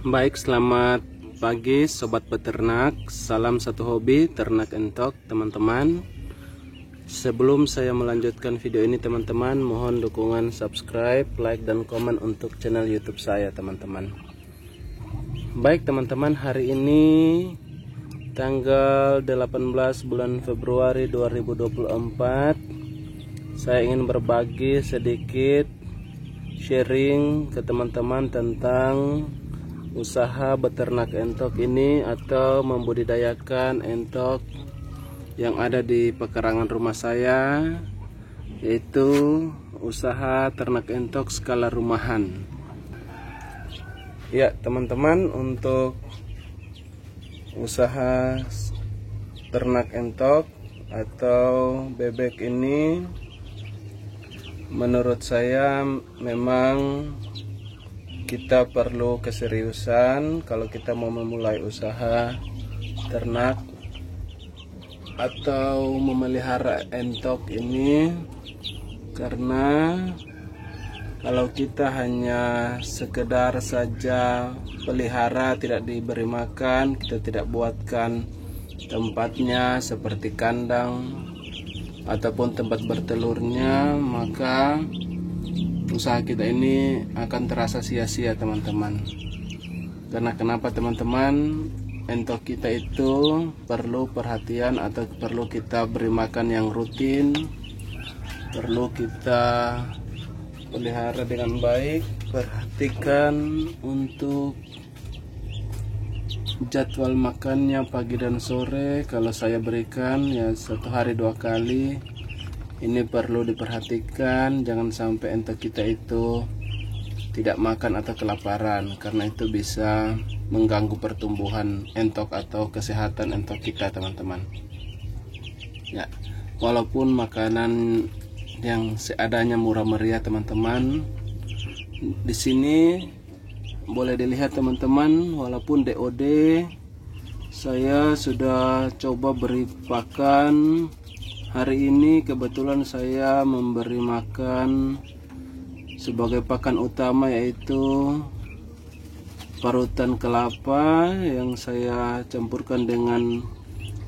Baik, selamat pagi sobat peternak. Salam satu hobi ternak entok teman-teman. Sebelum saya melanjutkan video ini teman-teman, mohon dukungan subscribe, like, dan komen untuk channel YouTube saya teman-teman. Baik teman-teman, hari ini tanggal 18 bulan Februari 2024, saya ingin berbagi sedikit sharing ke teman-teman tentang usaha beternak entok ini atau membudidayakan entok yang ada di pekarangan rumah saya, yaitu usaha ternak entok skala rumahan. Ya teman-teman, untuk usaha ternak entok atau bebek ini menurut saya memang kita perlu keseriusan kalau kita mau memulai usaha ternak atau memelihara entok ini, karena kalau kita hanya sekedar saja pelihara tidak diberi makan, kita tidak buatkan tempatnya seperti kandang ataupun tempat bertelurnya, maka usaha kita ini akan terasa sia-sia teman-teman. Karena kenapa teman-teman? Entok kita itu perlu perhatian atau perlu kita beri makan yang rutin, perlu kita pelihara dengan baik. Perhatikan untuk jadwal makannya pagi dan sore. Kalau saya berikan ya 1 hari 2 kali. Ini perlu diperhatikan, jangan sampai entok kita itu tidak makan atau kelaparan, karena itu bisa mengganggu pertumbuhan entok atau kesehatan entok kita teman-teman. Ya, walaupun makanan yang seadanya murah meriah teman-teman, di sini boleh dilihat teman-teman, walaupun DOD saya sudah coba beri pakan. Hari ini kebetulan saya memberi makan sebagai pakan utama, yaitu parutan kelapa yang saya campurkan dengan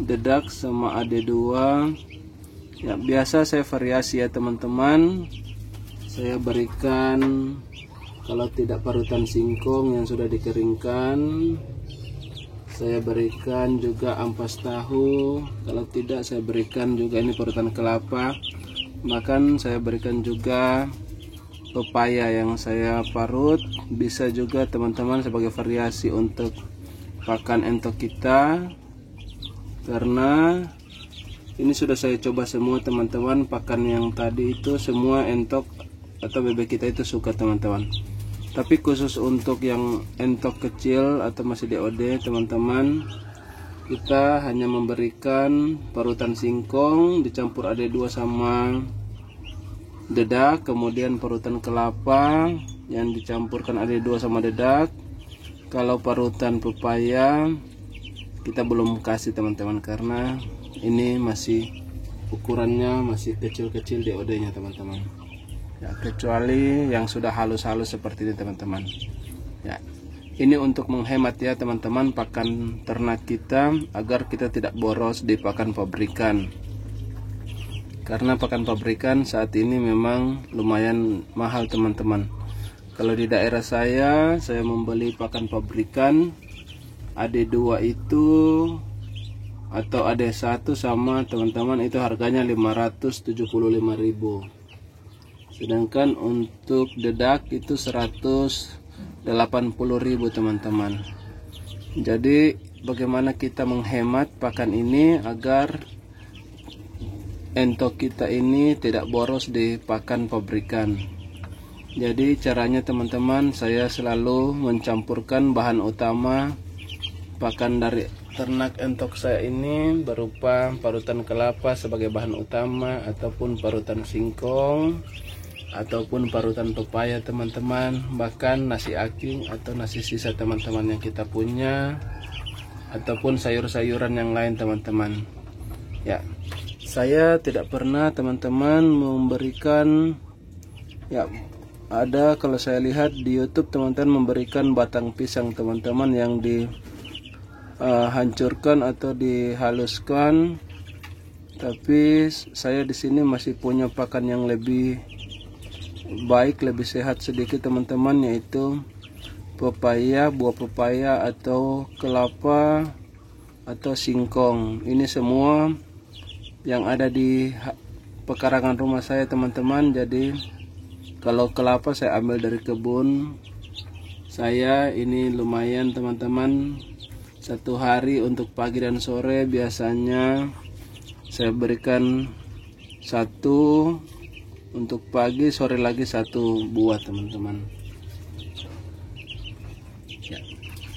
dedak sama AD2. Ya, biasa saya variasi ya teman-teman. Saya berikan, kalau tidak parutan singkong yang sudah dikeringkan, saya berikan juga ampas tahu. Kalau tidak, saya berikan juga ini parutan kelapa. Bahkan saya berikan juga pepaya yang saya parut. Bisa juga teman-teman sebagai variasi untuk pakan entok kita, karena ini sudah saya coba semua teman-teman. Pakan yang tadi itu semua entok atau bebek kita itu suka teman-teman. Tapi khusus untuk yang entok kecil atau masih DOD teman-teman, kita hanya memberikan parutan singkong dicampur AD2 sama dedak, kemudian parutan kelapa yang dicampurkan AD2 sama dedak. Kalau parutan pepaya kita belum kasih teman-teman, karena ini masih ukurannya masih kecil-kecil DOD-nya teman-teman. Ya, kecuali yang sudah halus-halus seperti ini teman-teman. Ya, ini untuk menghemat ya teman-teman pakan ternak kita, agar kita tidak boros di pakan pabrikan. Karena pakan pabrikan saat ini memang lumayan mahal teman-teman. Kalau di daerah saya membeli pakan pabrikan AD2 itu atau AD1 sama teman-teman, itu harganya 575.000. Sedangkan untuk dedak itu 180.000 teman-teman. Jadi bagaimana kita menghemat pakan ini agar entok kita ini tidak boros di pakan pabrikan. Jadi caranya teman-teman, saya selalu mencampurkan bahan utama pakan dari ternak entok saya ini berupa parutan kelapa sebagai bahan utama, ataupun parutan singkong, ataupun parutan pepaya teman-teman, bahkan nasi aking atau nasi sisa teman-teman yang kita punya, ataupun sayur-sayuran yang lain teman-teman. Ya, saya tidak pernah teman-teman memberikan ya ada, kalau saya lihat di YouTube teman-teman memberikan batang pisang teman-teman yang dihancurkan atau dihaluskan. Tapi saya di sini masih punya pakan yang lebih baik, lebih sehat sedikit teman-teman, yaitu pepaya, buah pepaya atau kelapa atau singkong. Ini semua yang ada di pekarangan rumah saya teman-teman. Jadi kalau kelapa saya ambil dari kebun saya. Ini lumayan teman-teman, satu hari untuk pagi dan sore biasanya saya berikan satu untuk pagi, sore lagi satu buah teman-teman. Ya.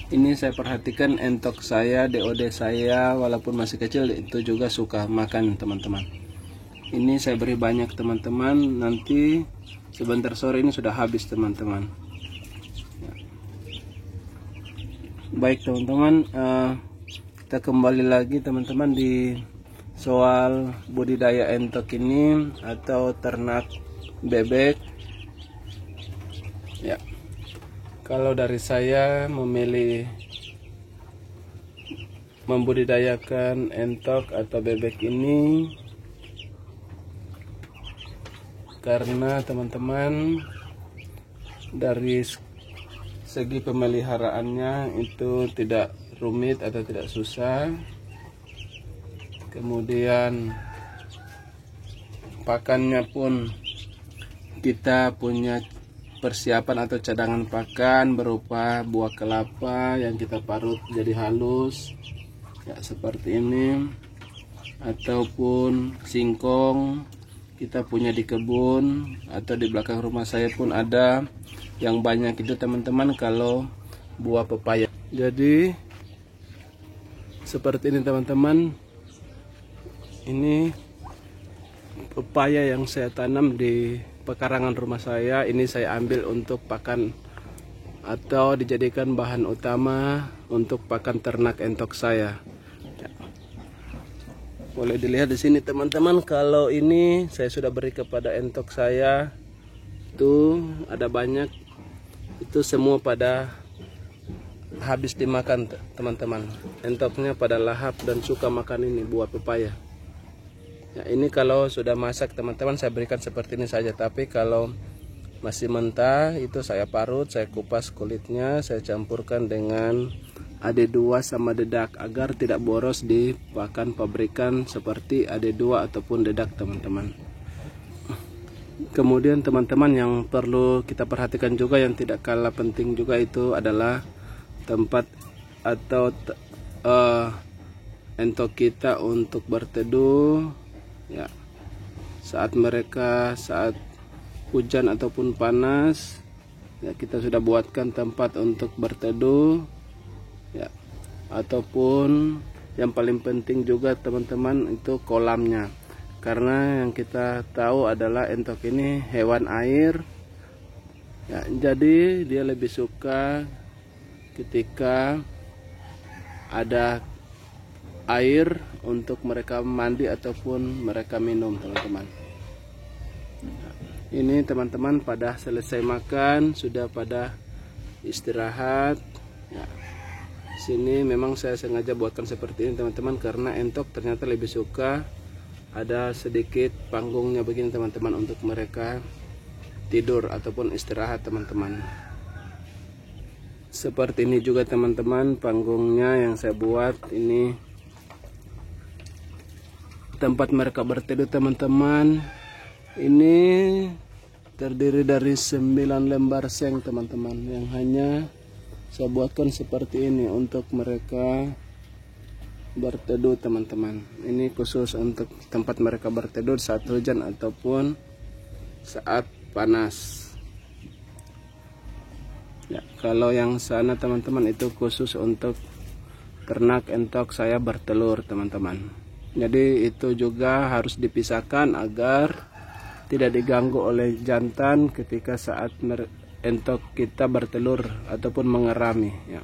Ini saya perhatikan entok saya, DOD saya walaupun masih kecil itu juga suka makan teman-teman. Ini saya beri banyak teman-teman, nanti sebentar sore ini sudah habis teman-teman. Ya. Baik teman-teman, kita kembali lagi teman-teman di soal budidaya entok ini atau ternak bebek. Ya, kalau dari saya memilih membudidayakan entok atau bebek ini karena teman-teman dari segi pemeliharaannya itu tidak rumit atau tidak susah. Kemudian pakannya pun kita punya persiapan atau cadangan pakan berupa buah kelapa yang kita parut jadi halus ya seperti ini, ataupun singkong kita punya di kebun, atau di belakang rumah saya pun ada yang banyak itu teman-teman kalau buah pepaya. Jadi seperti ini teman-teman, ini pepaya yang saya tanam di pekarangan rumah saya. Ini saya ambil untuk pakan atau dijadikan bahan utama untuk pakan ternak entok saya. Boleh dilihat di sini teman-teman, kalau ini saya sudah beri kepada entok saya. Tuh ada banyak, itu semua pada habis dimakan teman-teman. Entoknya pada lahap dan suka makan ini buah pepaya. Ya, ini kalau sudah masak teman-teman saya berikan seperti ini saja. Tapi kalau masih mentah itu saya parut, saya kupas kulitnya, saya campurkan dengan AD2 sama dedak agar tidak boros di pakan pabrikan seperti AD2 ataupun dedak teman-teman. Kemudian teman-teman yang perlu kita perhatikan juga yang tidak kalah penting juga itu adalah tempat atau entok kita untuk berteduh ya. Saat hujan ataupun panas ya, kita sudah buatkan tempat untuk berteduh ya, ataupun yang paling penting juga teman-teman itu kolamnya, karena yang kita tahu adalah entok ini hewan air ya, jadi dia lebih suka ketika ada air untuk mereka mandi ataupun mereka minum teman-teman. Ini teman-teman pada selesai makan sudah pada istirahat ya. Sini memang saya sengaja buatkan seperti ini teman-teman, karena entok ternyata lebih suka ada sedikit panggungnya begini teman-teman untuk mereka tidur ataupun istirahat teman-teman. Seperti ini juga teman-teman panggungnya yang saya buat, ini tempat mereka berteduh teman-teman. Ini terdiri dari 9 lembar seng teman-teman yang hanya saya buatkan seperti ini untuk mereka berteduh teman-teman. Ini khusus untuk tempat mereka berteduh saat hujan ataupun saat panas ya. Kalau yang sana teman-teman itu khusus untuk ternak entok saya bertelur teman-teman. Jadi itu juga harus dipisahkan agar tidak diganggu oleh jantan ketika saat entok kita bertelur ataupun mengerami ya.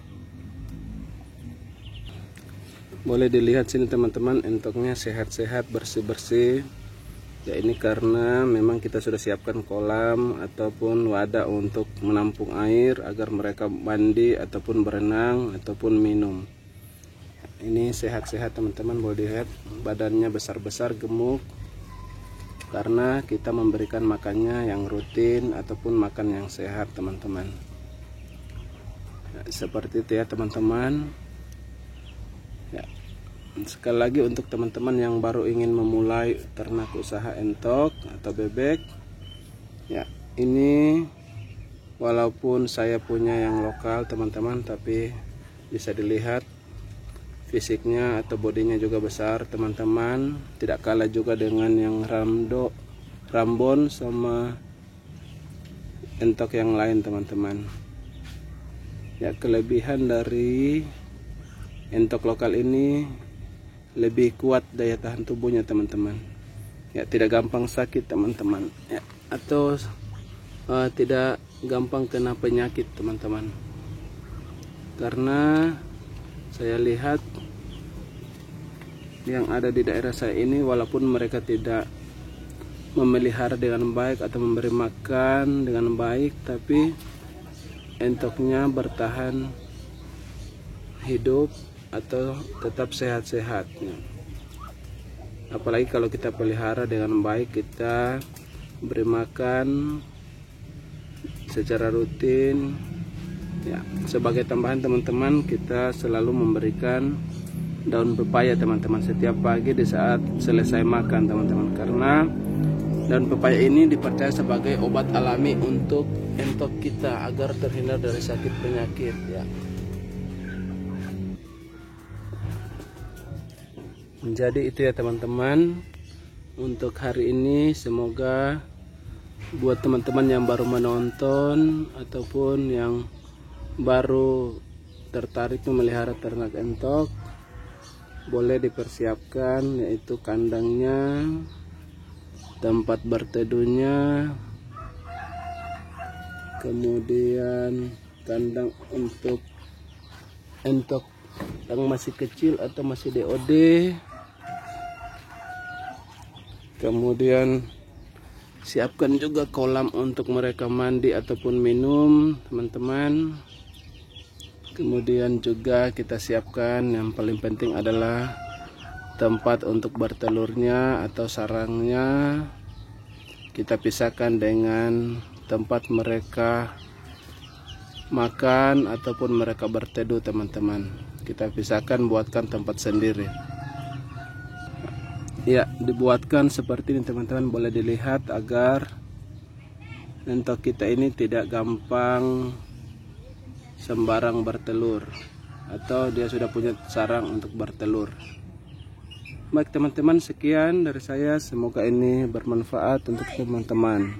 Boleh dilihat sini teman-teman, entoknya sehat-sehat, bersih-bersih Ya, ini karena memang kita sudah siapkan kolam ataupun wadah untuk menampung air agar mereka mandi ataupun berenang ataupun minum. Ini sehat-sehat teman-teman, boleh dilihat badannya besar-besar gemuk karena kita memberikan makannya yang rutin ataupun makan yang sehat teman-teman. Seperti itu ya teman-teman. Ya, sekali lagi untuk teman-teman yang baru ingin memulai ternak usaha entok atau bebek, ya ini walaupun saya punya yang lokal teman-teman, tapi bisa dilihat fisiknya atau bodinya juga besar teman-teman, tidak kalah juga dengan yang Rambon sama entok yang lain teman-teman. Ya, kelebihan dari entok lokal ini lebih kuat daya tahan tubuhnya teman-teman. Ya, tidak gampang sakit teman-teman. Ya, atau tidak gampang kena penyakit teman-teman. Karena saya lihat yang ada di daerah saya ini, walaupun mereka tidak memelihara dengan baik atau memberi makan dengan baik, tapi entoknya bertahan hidup atau tetap sehat-sehat. Apalagi kalau kita pelihara dengan baik, kita beri makan secara rutin. Ya, sebagai tambahan teman-teman, kita selalu memberikan daun pepaya teman-teman setiap pagi di saat selesai makan teman-teman, karena daun pepaya ini dipercaya sebagai obat alami untuk entok kita agar terhindar dari sakit penyakit ya. Jadi itu ya teman-teman untuk hari ini. Semoga buat teman-teman yang baru menonton ataupun yang baru tertarik memelihara ternak entok, boleh dipersiapkan, yaitu kandangnya, tempat berteduhnya, kemudian kandang untuk entok yang masih kecil atau masih DOD, kemudian siapkan juga kolam untuk mereka mandi ataupun minum teman-teman. Kemudian juga kita siapkan yang paling penting adalah tempat untuk bertelurnya atau sarangnya. Kita pisahkan dengan tempat mereka makan ataupun mereka berteduh teman-teman. Kita pisahkan, buatkan tempat sendiri. Ya, dibuatkan seperti ini teman-teman, boleh dilihat agar entok kita ini tidak gampang sembarang bertelur atau dia sudah punya sarang untuk bertelur. Baik teman-teman, sekian dari saya, semoga ini bermanfaat untuk teman-teman.